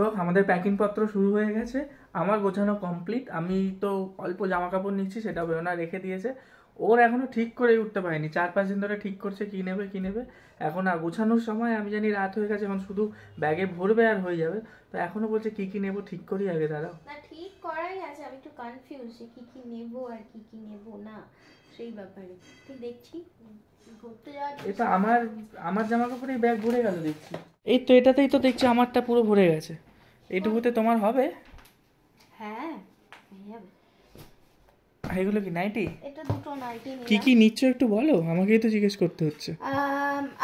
তো আমাদের প্যাকিং পত্র শুরু হয়ে গেছে, আমার গোছানো কমপ্লিট। আমি তো অল্প জামা কাপড় নিচ্ছি, সেটা বেরোনা রেখে দিয়েছে। ওর এখনো ঠিক করে উঠতে পারেনি, 4-5 দিন ধরে ঠিক করছে কী নেবে। এখন আর গোছানোর সময় আমি জানি রাত হয়ে গেছে, এখন শুধু ব্যাগে ভরবে আর হয়ে যাবে। তো এখনো বলছে কি নেবো ঠিক করি আগে, দাঁড়াও। না ঠিক করাই আছে, আমি একটু কনফিউজ যে কি নেবো আর কি নেবো না সেই ব্যাপারে। ঠিক দেখছি ঘুরতে যাওয়ার, এটা আমার জামা কাপড়ে ব্যাগ ভরে গেল দেখছি। এই তো এটাতেই তো দেখছি আমারটা পুরো ভরে গেছে। এইটুকুতে তোমার হবে? হ্যাঁ এগুলো কি নাইটি? এটা দুটো নাইটি নিলাম। কি নিচ্ছ একটু বলো, আমাকেই তো জিজ্ঞেস করতে হচ্ছে।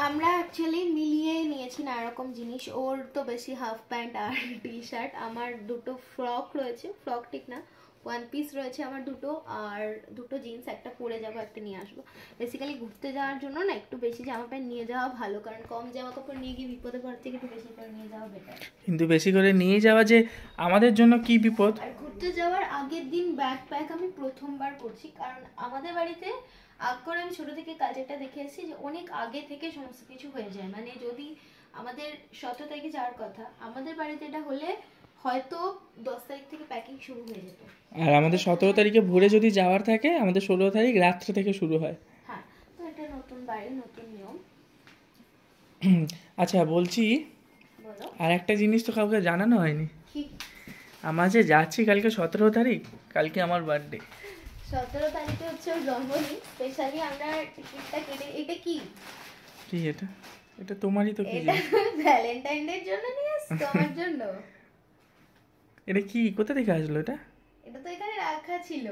আমরা অ্যাকচুয়ালি মিলিয়ে নিয়েছি না এরকম জিনিস। ওর তো বেশি হাফ প্যান্ট আর টি শার্ট, আমার দুটো ফ্রক রয়েছে, ফ্রক ঠিক না ওয়ান পিস রয়েছে আমার দুটো, আর দুটো জিন্স, একটা পরে যাবো একটা নিয়ে আসবো। বেসিক্যালি ঘুরতে যাওয়ার জন্য না একটু বেশি জামা প্যান্ট নিয়ে যাওয়া ভালো, কারণ কম জামা কাপড় নিয়ে গিয়ে বিপদে পড়ার থেকে একটু বেশি করে নিয়ে যাওয়া বেটার। কিন্তু বেশি করে নিয়ে যাওয়া যে আমাদের জন্য কি বিপদ। আর ঘুরতে যাওয়ার আগের দিন ব্যাগ প্যাক আমি প্রথমবার করছি, কারণ আমাদের বাড়িতে করে আমি ছোট থেকে কালচারটা দেখে এসেছি যে অনেক আগে থেকে সমস্ত কিছু হয়ে যায়। মানে যদি আমাদের 17 তারিখে যাওয়ার কথা, আমাদের বাড়িতে এটা হলে হয়তো 10 তারিখ থেকে প্যাকিং শুরু হয়ে যেত। আর আমাদের 17 তারিখে ভোরে যদি যাওয়ার থাকে, আমাদের 16 তারিখ রাত্রে থেকে শুরু হয়। হ্যাঁ, তো এটা নতুন বাড়ি নতুন নিয়ম। আচ্ছা বলছি, বলো। আর একটা জিনিস তো কাউকে জানানো হয়নি। কি? আমার যে যাচ্ছি কালকে 17 তারিখ, কালকে আমার বার্থডে। 17 তারিখে হচ্ছে ওর জন্মদিন, স্পেশালি আমরা টিকিটটা কেটে। এটা কি? কি এটা? এটা তোমারই তো। কি এটা ভ্যালেন্টাইন ডে এর জন্য নিয়ে আসছো আমার জন্য? এটা কি, কোথা থেকে আসলো এটা? এটা তো এখানে রাখা ছিল,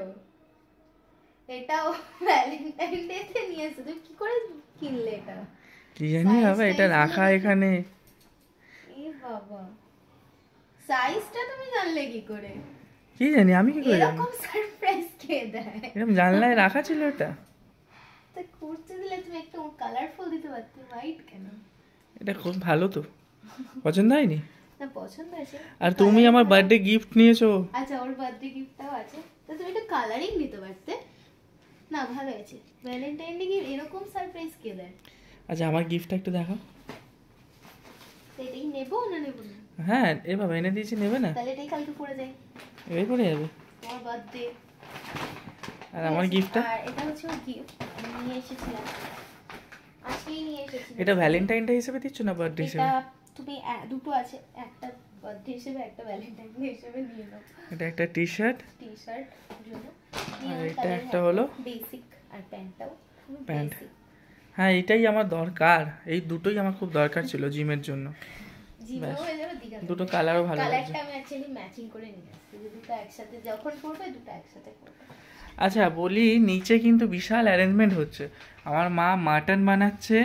এটাও ভ্যালেন্টাইন ডে তে নিয়ে আসছো। তুমি কি করে কিনলে এটা? কি জানি বাবা, এটা রাখা এখানে। এ বাবা, সাইজটা তুমি জানলে কি করে? কি জানি, আমি কি করে জানি? এরকম সারপ্রাইজ কে দেয়? এরকম জানলায় রাখা ছিল এটা। তো করতে দিলে তুমি একটু কালারফুল দিতে পারতে, হোয়াইট কেন? এটা খুব ভালো তো, পছন্দ হয়নি? না পছন্দ হয়েছে। আর তুমি আমার বার্থডে গিফট নিয়েছো। আচ্ছা, ওর বার্থডে গিফটটাও আছে, তো তুমি একটু কালারিং নিতে পারতে না। ভালো হয়েছে। ভ্যালেন্টাইন ডে কি এরকম সারপ্রাইজ কে দেয়? আচ্ছা আমার গিফটটা একটু দেখাও। এটাই নেবো না নেবো না? হ্যাঁ এ বাবা এনে দিয়েছি, নেবে না? তাহলে এটাই কালকে পরে যাই, এবার পরে যাবে। তোমার বার্থডে। আর আমার গিফটটা? আর এটা হচ্ছে ওর গিফট, আমি নিয়ে এসেছিলাম, আজকেই নিয়ে এসেছি। এটা ভ্যালেন্টাইন ডে হিসেবে দিচ্ছ না বার্থডে হিসেবে? এটা তুমি দুটো আছে, একটা বার্থডে হিসেবে একটা ভ্যালেন্টাইন ডে হিসেবে নিয়ে নাও। এটা একটা টি শার্ট জন্য, আর এটা একটা হলো বেসিক, আর প্যান্টটাও প্যান্ট। হ্যাঁ এটাই আমার দরকার, এই দুটোই আমার খুব দরকার ছিল জিমের জন্য। দুটো কালারও ভালো লাগছে। কালারটা আমি অ্যাকচুয়ালি ম্যাচিং করে নিয়ে আসছি, দুটো একসাথে যখন পরবে দুটো একসাথে পরবে। আচ্ছা বলি, নিচে কিন্তু বিশাল অ্যারেঞ্জমেন্ট হচ্ছে। আমার মা মাটন বানাচ্ছে,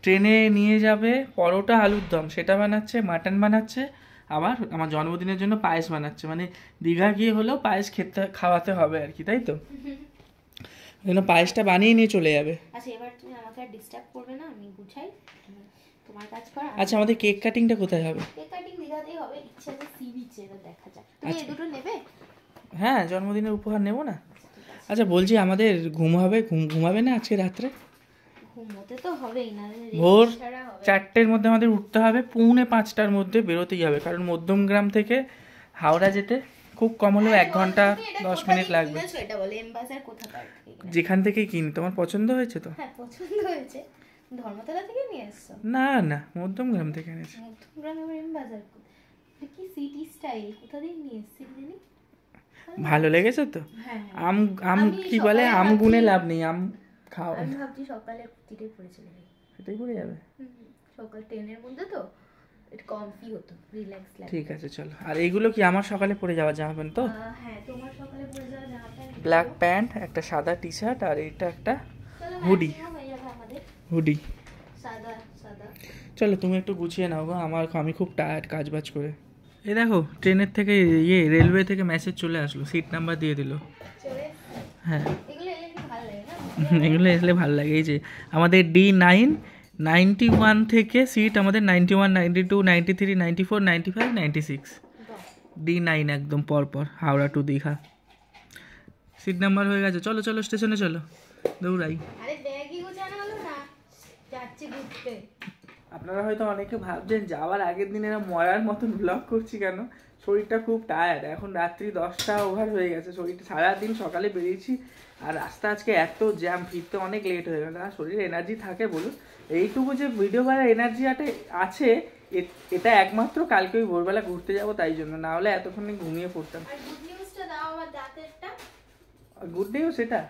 ট্রেনে নিয়ে যাবে, পরোটা আলুর দম সেটা বানাচ্ছে, মাটন বানাচ্ছে, আবার আমার জন্মদিনের জন্য পায়েস বানাচ্ছে। মানে দীঘা গিয়ে হলেও পায়েস খাওয়াতে হবে আর কি, তাই তো? জন্য পায়েসটা বানিয়ে নিয়ে চলে যাবে। আচ্ছা এবার তুমি আমাকে আর ডিস্টার্ব করবে না, আমি গুছাই, তোমার কাজ করো। আচ্ছা আমাদের কেক কাটিংটা কোথায় হবে? কেক কাটিং দীঘাতেই হবে, ইচ্ছা আছে সি বিচে, দেখা যাক। তুমি এই দুটো নেবে? হ্যাঁ জন্মদিনের উপহার নেবো না। আচ্ছা বলছি, আমাদের ঘুমাবে না আজকে রাত্রে? ঘুমোতে তো হবেই না, ভোর 4টের মধ্যে আমাদের উঠতে হবে, 4:45টার মধ্যে বেরোতেই হবে, কারণ মধ্যমগ্রাম থেকে হাওড়া যেতে খুব কম হলেও 1 ঘন্টা 10 মিনিট লাগবে। এটা বলে এমবাজার কোথাকার? যেখান থেকেই কিনি। তোমার পছন্দ হয়েছে তো? হ্যাঁ পছন্দ হয়েছে। ধর্মতলা থেকে নিয়ে এসছো? না না, মধ্যমগ্রাম থেকে এনেছি। মধ্যমগ্রাম আবার এমবাজার কি সিটি স্টাইল কোথা দিয়ে নিয়ে এসেছি জানি। ভালো লেগেছে তো? আম কি বলে, আম গুনে লাভ নেই, আম খাও। আমি ভাবছি সকালে কুর্তিটাই পরে চলে যাই। এটাই পরে যাবে? সকাল ট্রেনের মধ্যে তো একটু কমফি হতো, রিল্যাক্স লাগে। ঠিক আছে চলো। আর এইগুলো কি আমার সকালে পরে যাওয়া জামা প্যান্ট তো? হ্যাঁ তোমার সকালে পরে যাওয়া জামা প্যান্ট, ব্ল্যাক প্যান্ট, একটা সাদা টি শার্ট, আর এটা একটা হুডি। সাদা সাদা। চলো তুমি একটু গুছিয়ে নাও গো, আমি খুব টায়ার্ড কাজ বাজ করে। এই দেখো ট্রেনের থেকে রেলওয়ে থেকে মেসেজ চলে আসলো, সিট নাম্বার দিয়ে দিল। হ্যাঁ এগুলো এসলে ভালো লাগে। এই যে আমাদের D9 91 থেকে সিট আমাদের 91, 92, 93, 94, 95, 96, D9 একদম পরপর Howrah to Digha seat number হয়ে গেছে। চলো চলো স্টেশনে চলো, দৌড়াই। আপনারা হয়তো অনেকে ভাবছেন যাওয়ার আগের দিন এরা মরার মতন ব্লগ করছি কেন, শরীরটা খুব টায়ার্ড। এখন রাত্রি 10টা ওভার হয়ে গেছে, শরীরটা সারাদিন সকালে বেরিয়েছি আর রাস্তা আজকে এত জ্যাম, ফিরতে অনেক লেট হয়ে গেল। আর শরীরে এনার্জি থাকে বলুন, এইটুকু যে ভিডিও করার এনার্জি আছে এটা একমাত্র কালকে ওই ভোরবেলা ঘুরতে যাবো তাই জন্য, না হলে এতক্ষণে ঘুমিয়ে পড়তাম। গুড নিউজ সেটা,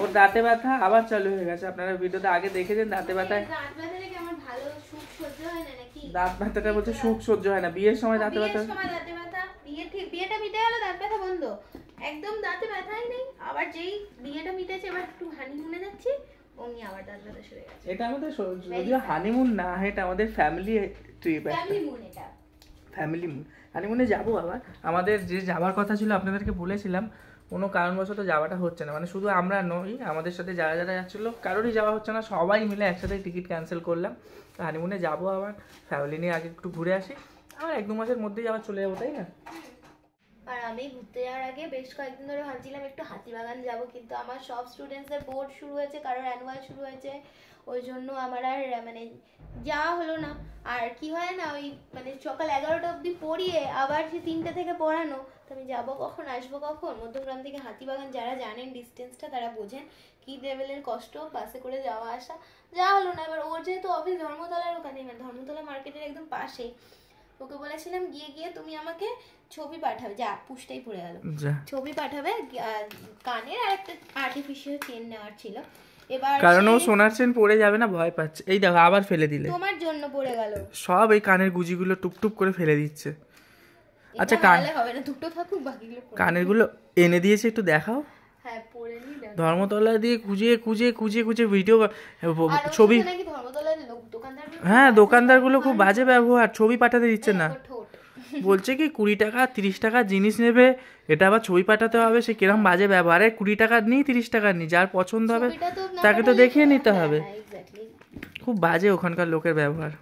ওর দাঁতে ব্যথা আবার চালু হয়ে গেছে। আপনারা ভিডিওতে আগে দেখেছেন দাঁতে ব্যথায়, দাঁত ব্যথাটা বলছে সুখ সহ্য হয় না, বিয়ের সময় দাঁতে ব্যথা, বিয়েটা মিটে গেল দাঁত ব্যথা বন্ধ, একদম দাঁতে ব্যথাই নেই। আবার যেই বিয়েটা মিটেছে এবার একটু হানিমুনে যাচ্ছি, অমনি আবার দাঁত ব্যথা শুরু হয়ে গেছে। এটা আমাদের যদিও হানিমুন না, এটা আমাদের ফ্যামিলি ট্রিপ, ফ্যামিলি মুন। এটা ফ্যামিলি মুন, হানিমুনে যাবো আবার। আমাদের যে যাওয়ার কথা ছিল আপনাদেরকে বলেছিলাম, কোনো কারণবশত যাওয়াটা হচ্ছে না। মানে শুধু আমরা নই, আমাদের সাথে যারা যারা যাচ্ছিলো কারোরই যাওয়া হচ্ছে না, সবাই মিলে একসাথে টিকিট ক্যান্সেল করলাম। হানিমুনে যাবো আবার, ফ্যামিলি নিয়ে আগে একটু ঘুরে আসি, আবার 1-2 মাসের মধ্যেই আবার চলে যাবো, তাই না? আর আমি ঘুরতে যাওয়ার আগে বেশ কয়েকদিন ধরে ভাবছিলাম একটু হাতিবাগান যাব, কিন্তু আমার সব স্টুডেন্টসদের বোর্ড শুরু হয়েছে, কারোর অ্যানুয়াল শুরু হয়েছে, ওই জন্য আমার আর মানে যাওয়া হলো না। আর কি হয় না, ওই মানে সকাল 11টা অবধি পড়িয়ে আবার সে 3টে থেকে পড়ানো, তো আমি যাবো কখন আসবো কখন। মধ্যমগ্রাম থেকে হাতিবাগান যারা জানেন ডিস্টেন্সটা তারা বোঝেন কি লেভেলের কষ্ট, বাসে করে যাওয়া আসা। যাওয়া হলো না। এবার ওর যেহেতু অফিস ধর্মতলার ওখানে, মানে ধর্মতলা মার্কেটের একদম পাশেই, ওকে বলেছিলাম গিয়ে তুমি আমাকে ছবি পাঠাবে, যা পুষটাই পড়ে গেল, ছবি পাঠাবে কানের, আর একটা আর্টিফিশিয়াল চেন নেওয়ার ছিল। এবার কারণ ও সোনার চেন পড়ে যাবে না, ভয় পাচ্ছে। এই দেখো আবার ফেলে দিলে, তোমার জন্য পড়ে গেল সব এই কানের গুজিগুলো টুপটুপ করে ফেলে দিচ্ছে। আচ্ছা কানে হবে না, দুটো থাকুক, বাকিগুলো কানের গুলো এনে দিয়েছে, একটু দেখাও। হ্যাঁ পড়ে নি, ধর্মতলা দিয়ে খুঁজে ভিডিও ছবি, হ্যাঁ দোকানদারগুলো খুব বাজে ব্যবহার, ছবি পাঠাতে দিচ্ছে না। বলছে কি 20 টাকা 30 টাকা জিনিস নেবে, এটা আবার ছবি পাঠাতে হবে, সে কিরম বাজে ব্যবহার। 20 টাকা নিই 30 টাকা নিই, যার পছন্দ হবে তাকে তো দেখিয়ে নিতে হবে। খুব বাজে ওখানকার লোকের ব্যবহার,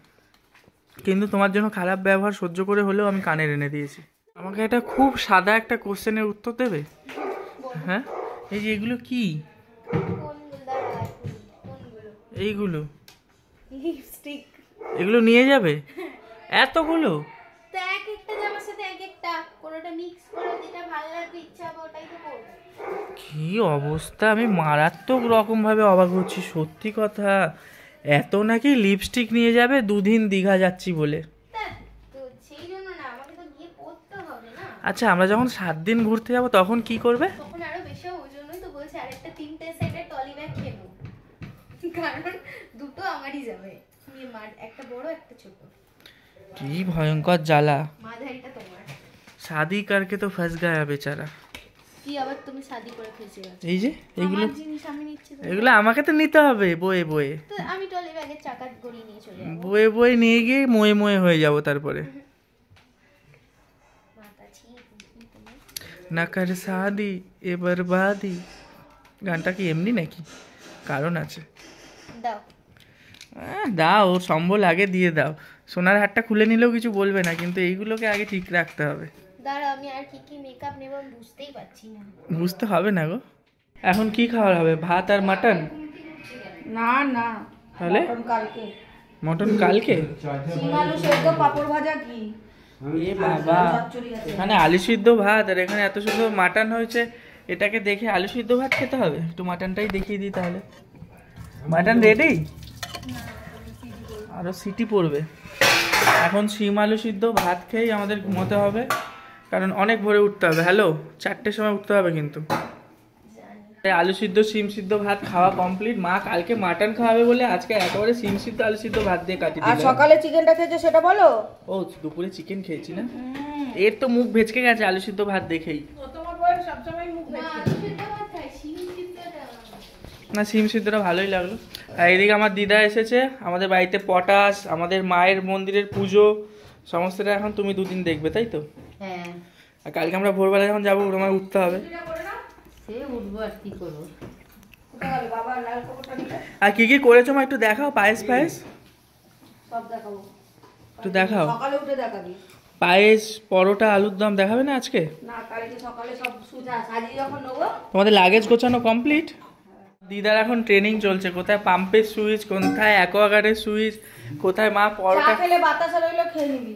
কিন্তু তোমার জন্য খারাপ ব্যবহার সহ্য করে হলেও আমি কানের এনে দিয়েছি। আমাকে একটা খুব সাদা একটা কোশ্চেনের উত্তর দেবে? হ্যাঁ, এই যে এগুলো কি, এইগুলো লিপস্টিক, এগুলো নিয়ে যাবে এতগুলো? তো এক একটা জামার সাথে এক একটা, কোনোটা মিক্স করে যেটা ভালো লাগবে ইচ্ছা হবে ওটাই তো পরবো। কি অবস্থা, আমি মারাত্মক রকম ভাবে অবাক হচ্ছি, সত্যি কথা। এত নাকি লিপস্টিক নিয়ে যাবে, 2 দিন দীঘা যাচ্ছি বলে। তো সেই জন্য না, আমাকে তো গিয়ে পড়তে হবে না। আচ্ছা আমরা যখন 7 দিন ঘুরতে যাব তখন কি করবে? তখন আরো বেশি, ওই জন্যই তো বলছি আরেকটা 3টে সেটের টলি ব্যাগ খেলবো, কারণ দুটো আমারই যাবে, একটা বড় একটা ছোট। কি ভয়ঙ্কর জ্বালা, মাঝারিটা তোমার। শাদি করকে তো ফস গয়া বেচারা। কি আবার তুমি শাদি করে ফেসে গেছো? এই যে এগুলো জিনিস আমি নিচ্ছি, এগুলো আমাকে তো নিতে হবে বয়ে বয়ে, তো আমি টলি ব্যাগের চাকা গড়িয়ে নিয়ে চলে যাবো, বয়ে বয়ে নিয়ে গিয়ে ময়ে ময়ে হয়ে যাব তারপরে। না কর শাদি এ বরবাদি, গানটা কি এমনি নাকি? কারণ আছে। দাও দাও, ওর সম্বল আগে দিয়ে দাও। সোনার হারটা খুলে নিলেও কিছু বলবে না, কিন্তু এইগুলোকে আগে ঠিক রাখতে হবে। দাঁড়া, আমি আর কি কি মেকআপ নেব বুঝতেই পারছি না। বুঝতে হবে না গো। এখন কি খাওয়া হবে, ভাত আর মাটন? না না, তাহলে কালকে মটন কালকে, শিম আলু সেদ্ধ পাপড় ভাজা কি? এ বাবা, এখানে আলু সিদ্ধ ভাত আর এখানে এত সুন্দর মাটন হয়েছে, এটাকে দেখে আলু সিদ্ধ ভাত খেতে হবে? একটু মাটনটাই দেখিয়ে দিই তাহলে। মাটন রেডি, আরো সিটি পড়বে। এখন শিম আলু সিদ্ধ ভাত খেয়েই আমাদের ঘুমোতে হবে, কারণ অনেক ভোরে উঠতে হবে। হ্যালো, 4টের সময় উঠতে হবে কিন্তু। আলু সিদ্ধ শিম সিদ্ধ ভাত খাওয়া কমপ্লিট। মা কালকে মাটন খাওয়াবে বলে আজকে একেবারে শিম সিদ্ধ আলু সিদ্ধ ভাত দিয়ে কাটি দিল। আর সকালে চিকেনটা খেয়েছো সেটা বলো। ও দুপুরে চিকেন খেয়েছি না, এর তো মুখ ভেজকে গেছে আলু সিদ্ধ ভাত দেখেই। না শিম সিদ্ধটা ভালোই লাগলো। আর এদিকে আমার দিদা এসেছে, আমাদের বাড়িতে পটাশ, আমাদের মায়ের মন্দিরের পুজো সমস্তটা এখন তুমি 2 দিন দেখবে, তাই তো? হ্যাঁ, আর কালকে আমরা ভোরবেলা যখন যাবো আমার উঠতে হবে। সে উঠবো আর কি করবো। আর কি কি করেছো মা একটু দেখাও, পায়েস পায়েস সব দেখাবো, একটু দেখাও। সকালে উঠে দেখাবি। পায়েস, পরোটা, আলুর দম দেখাবে না আজকে? না, কালকে সকালে সব সাজিয়ে যখন নেবো। তোমাদের লাগেজ গোছানো কমপ্লিট? দিদার এখন ট্রেনিং চলছে, কোথায় পাম্পের সুইচ, কোথায় অ্যাকোয়াগার্ডের সুইচ, কোথায় মা চা পরোটা, খেলে বাতাসা রইলো খেয়ে নিবি।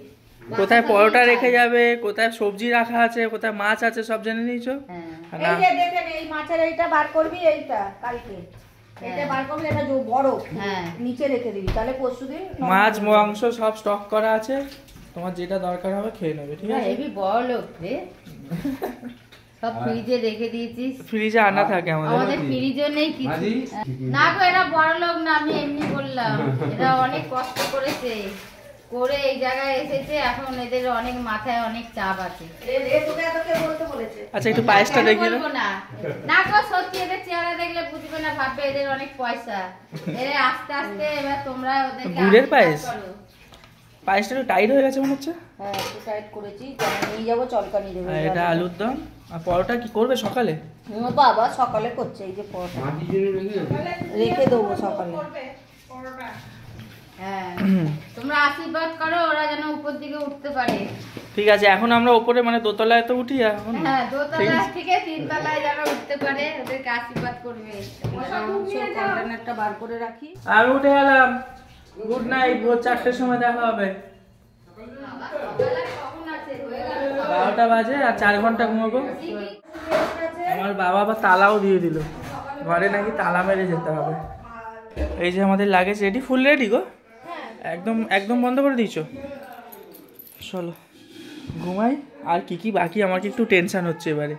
কোথায় পরোটা রেখে যাবে, কোথায় সবজি রাখা আছে, কোথায় মাছ আছে, সব জেনে নিয়েছো। হ্যাঁ। না এই যে দেখেন এই মাছের এইটা বার করবি, এইটা কালকে এটা বার করবি, এটা যে বড় হ্যাঁ। নিচে রেখে দিবি, তাহলে পরশুদিন মাছ মাংস সব স্টক করা আছে, তোমার যেটা দরকার হবে খেয়ে নেবে, ঠিক আছে। হেভি বড় লোক রে, সব ফ্রিজে রেখে দিয়েছিস। ফ্রিজে আনা থাকে আমাদের। আমাদের ফ্রিজও নেই কিছু। না গো, এরা বড় লোক না, আমি এমনি বললাম। এরা অনেক কষ্ট করেছে, করে এই জায়গায় এসেছে, এখন এদের অনেক মাথায় অনেক চাপ আছে। তোকে এত কে বলতে বলেছে? আচ্ছা একটু পায়েসটা কেন দেখিয়ে দাও। বলবো না? না গো, সত্যি এদের চেহারা দেখলে বুঝবে না, ভাববে এদের অনেক পয়সা। এরা আস্তে আস্তে এবার তোমরা ওদেরকে গুড়ের আশীর্বাদ পায়েস? করো। পায়েসটা একটু টাইট হয়ে গেছে মনে হচ্ছে। হ্যাঁ একটু টাইট করেছি, নিয়ে যাবো চলকানি দেবো। আর এটা আলুর দম, আর পরোটা কি করবে সকালে? বাবা সকালে করছে, এই যে পরোটা রেখে দেবো সকালে। হ্যাঁ, তোমরা আশীর্বাদ করো ওরা যেন উপর দিকে উঠতে পারে। ঠিক আছে, এখন আমরা উপরে মানে দোতলায় তো উঠি এখন। হ্যাঁ, দোতলা থেকে তিনতলায় যেন উঠতে পারে, ওদেরকে আশীর্বাদ করবে। কন্টেনারটা বার করে রাখি। আর উঠে গেলাম, গুড নাইট, ভোর 4টের সময় দেখা হবে। কখন আছে? হয়ে গেল। 12টা বাজে, আর 4 ঘন্টা ঘুমাবো। আমার বাবা আবার তালাও দিয়ে দিল, ঘরে নাকি তালা মেরে যেতে হবে। এই যে আমাদের luggage ready, full ready go, একদম একদম বন্ধ করে দিয়েছো। চলো ঘুমাই। আর কি কি বাকি, আমার কি একটু টেনশন হচ্ছে এবারে,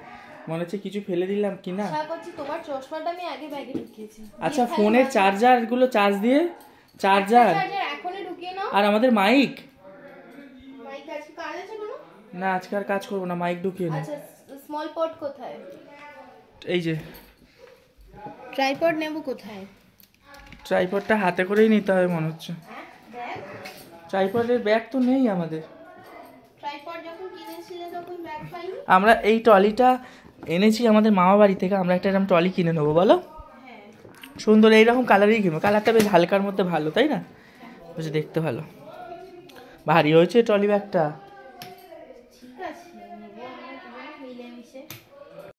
মনে হচ্ছে কিছু ফেলে দিলাম কি না। আশা করছি তোমার চশমাটা আমি আগে ব্যাগে ঢুকিয়েছি। আচ্ছা, ফোনের চার্জার গুলো চার্জ দিয়ে, চার্জার চার্জার এখনই ঢুকিয়ে নাও। আর আমাদের মাইক। মাইক আছে, কাজ আছে কোনো? না আজকে আর কাজ করবো না, মাইক ঢুকিয়ে নে। আচ্ছা, স্মল পট কোথায়? এই যে ট্রাইপড নেব কোথায়? ট্রাইপডটা হাতে করেই নিতে হবে মনে হচ্ছে। ব্যাগ? ট্রাইপডের ব্যাগ তো নেই আমাদের। ট্রাইপড যখন কিনেছিলে তখন ব্যাগ পাইনি? আমরা এই ট্রলিটা এনেছি আমাদের মামা বাড়ি থেকে, আমরা একটা এরকম ট্রলি কিনে নেবো, বলো? হ্যাঁ। সুন্দর এইরকম কালারই কিনবো, কালারটা বেশ হালকার মধ্যে ভালো, তাই না? বেশ দেখতে ভালো। ভারী হয়েছে ট্রলি ব্যাগটা।